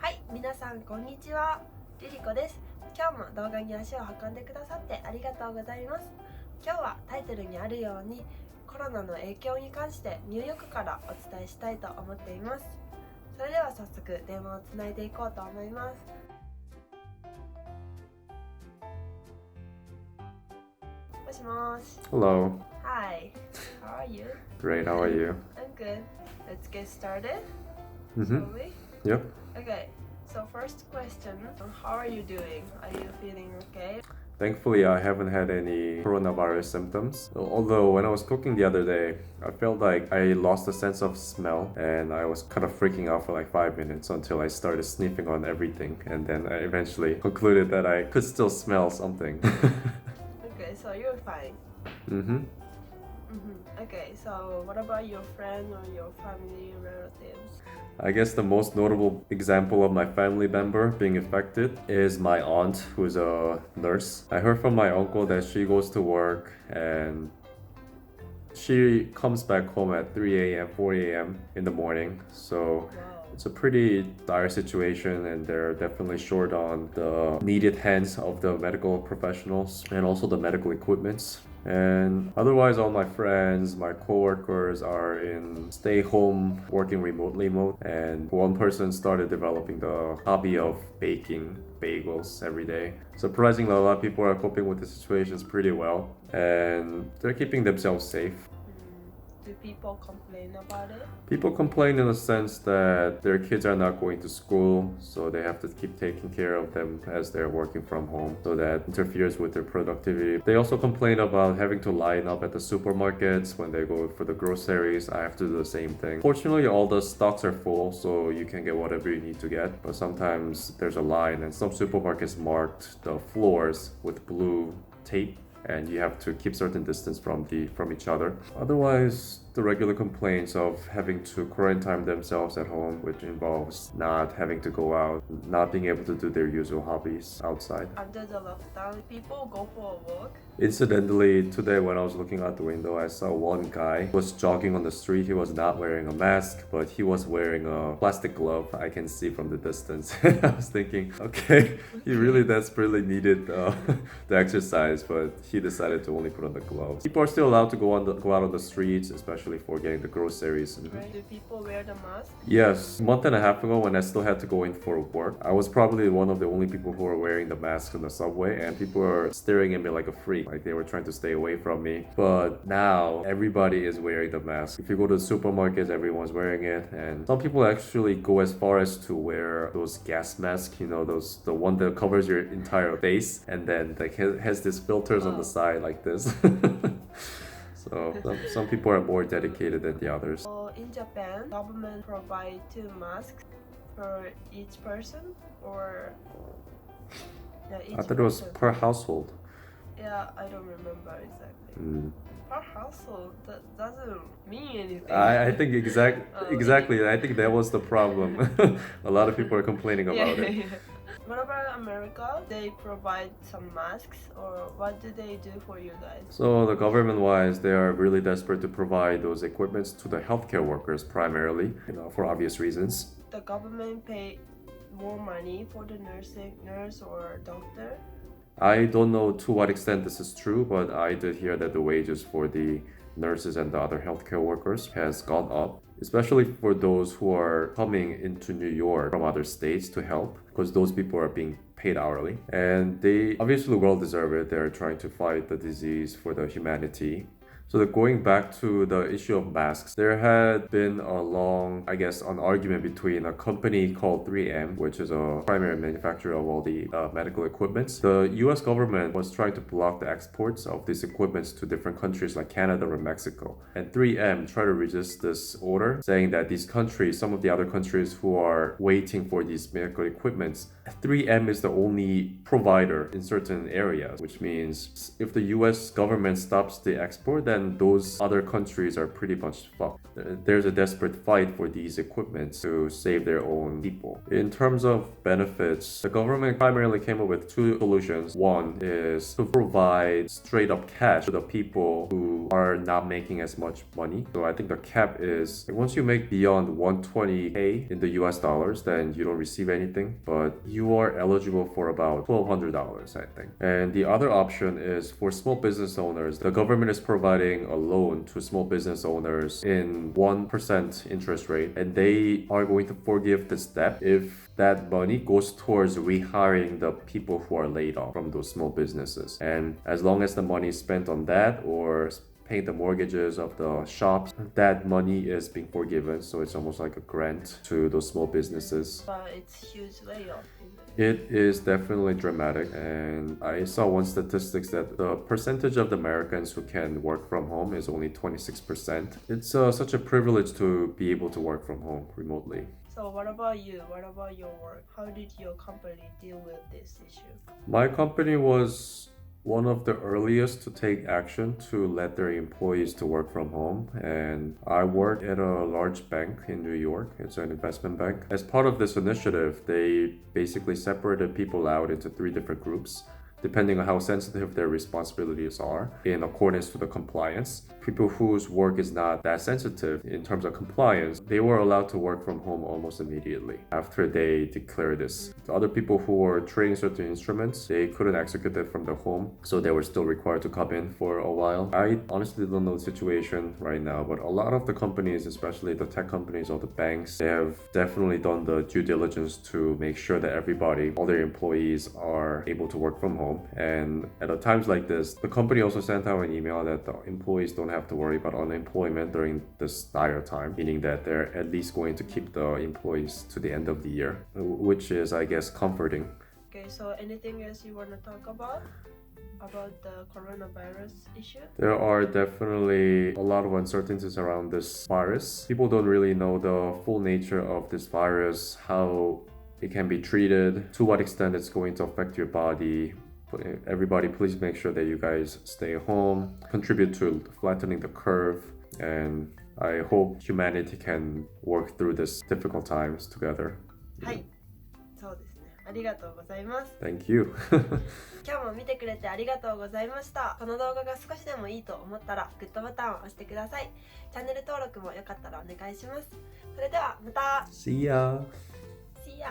はい、皆さんこんにちは。リリコです。今日も動画に足を運んでくださってありがとうございます。今日はタイトルにあるようにコロナの影響に関してニューヨークからお伝えしたいと思っています。それでは早速電話をつないでいこうと思います。もしもし。 Hello. Hi, how are you? Great, how are you? I'm good. Let's get started. Mm-hmm. Shall we? Yep. Okay, so first question, how are you doing? Are you feeling okay? Thankfully, I haven't had any coronavirus symptoms. Although when I was cooking the other day, I felt like I lost the sense of smell and I was kind of freaking out for like 5 minutes until I started sniffing on everything, and then I eventually concluded that I could still smell something. Okay, so you're fine. Mm-hmm. Okay, so what about your friend or your family relatives? I guess the most notable example of my family member being affected is my aunt, who's a nurse. I heard from my uncle that she goes to work and she comes back home at 3 a.m., 4 a.m. in the morning. So Wow. it's a pretty dire situation, and they're definitely short on the needed hands of the medical professionals and also the medical equipments. And otherwise, all my friends, my coworkers are in stay-home working remotely mode, and one person started developing the hobby of baking bagels every day. Surprisingly, a lot of people are coping with the situations pretty well, and they're keeping themselves safe. Do people complain about it? People complain in the sense that their kids are not going to school, so they have to keep taking care of them as they're working from home, so that interferes with their productivity. They also complain about having to line up at the supermarkets when they go for the groceries. I have to do the same thing. Fortunately, all the stocks are full, so you can get whatever you need to get, but sometimes there's a line, and some supermarkets marked the floors with blue tape, and you have to keep certain distance from each other. Otherwise, the regular complaints of having to quarantine themselves at home, which involves not having to go out, not being able to do their usual hobbies outside. Under the lockdown, people go for a walk. Incidentally, today when I was looking out the window, I saw one guy who was jogging on the street. He was not wearing a mask, but he was wearing a plastic glove. I can see from the distance. I was thinking, okay, he really desperately needed the exercise, but he decided to only put on the gloves. People are still allowed to go out on the streets, especially for getting the groceries. Right? Do people wear the mask? Yes, a month and a half ago when I still had to go in for work, I was probably one of the only people who were wearing the mask in the subway, and people were staring at me like a freak, like they were trying to stay away from me. But now everybody is wearing the mask. If you go to the supermarkets, everyone's wearing it, and some people actually go as far as to wear those gas masks, the one that covers your entire face and then like has these filters on the side like this. So some people are more dedicated than the others. So in Japan, government provide 2 masks for each person, or each I thought it was person. per household. Yeah, I don't remember exactly. Per household, that doesn't mean anything. I think exactly. I think that was the problem. A lot of people are complaining about it. Yeah. What about America? They provide some masks, or what do they do for you guys? So the government-wise, they are really desperate to provide those equipments to the healthcare workers primarily, for obvious reasons. The government pay more money for the nurse or doctor? I don't know to what extent this is true, but I did hear that the wages for the nurses and the other healthcare workers has gone up, especially for those who are coming into New York from other states to help, because those people are being paid hourly, and they obviously well deserve it. They're trying to fight the disease for the humanity. So going back to the issue of masks, there had been an argument between a company called 3M, which is a primary manufacturer of all the medical equipments. The US government was trying to block the exports of these equipments to different countries like Canada or Mexico. And 3M tried to resist this order, saying that these countries, some of the other countries who are waiting for these medical equipments, 3M is the only provider in certain areas, which means if the US government stops the export, then then those other countries are pretty much fucked. There's a desperate fight for these equipment to save their own people. In terms of benefits, the government primarily came up with two solutions. One is to provide straight up cash to the people who are not making as much money. So I think the cap is once you make beyond 120K in the US dollars, then you don't receive anything, but you are eligible for about $1,200, I think. And the other option is for small business owners. The government is providing a loan to small business owners in 1% interest rate, and they are going to forgive this debt if that money goes towards rehiring the people who are laid off from those small businesses. And as long as the money is spent on that or paying the mortgages of the shops, that money is being forgiven. So it's almost like a grant to those small businesses. But it's huge layoff, isn't it? It is definitely dramatic, and I saw one statistics that the percentage of the Americans who can work from home is only 26%. It's such a privilege to be able to work from home remotely. So what about you? What about your work? How did your company deal with this issue? My company was one of the earliest to take action to let their employees to work from home, and I work at a large bank in New York. It's an investment bank. As part of this initiative, they basically separated people out into 3 different groups depending on how sensitive their responsibilities are in accordance to the compliance. People whose work is not that sensitive in terms of compliance, they were allowed to work from home almost immediately after they declared this. The other people who were trading certain instruments, they couldn't execute it from their home, so they were still required to come in for a while. I honestly don't know the situation right now, but a lot of the companies, especially the tech companies or the banks, they have definitely done the due diligence to make sure that everybody, all their employees are able to work from home. And at times like this, the company also sent out an email that the employees don't have to worry about unemployment during this dire time, meaning that they're at least going to keep the employees to the end of the year, which is, I guess, comforting. Okay, so anything else you want to talk about the coronavirus issue? There are definitely a lot of uncertainties around this virus. People don't really know the full nature of this virus, how it can be treated, to what extent it's going to affect your body. Everybody, please make sure that you guys stay home, contribute to flattening the curve, and I hope humanity can work through this difficult times together. はい、そうですね。ありがとうございます。Thank you. 今日も見てくれてありがとうございました。この動画が少しでもいいと思ったらグッドボタンを押してください。チャンネル登録もよかったらお願いします。それではまた。See ya. See ya.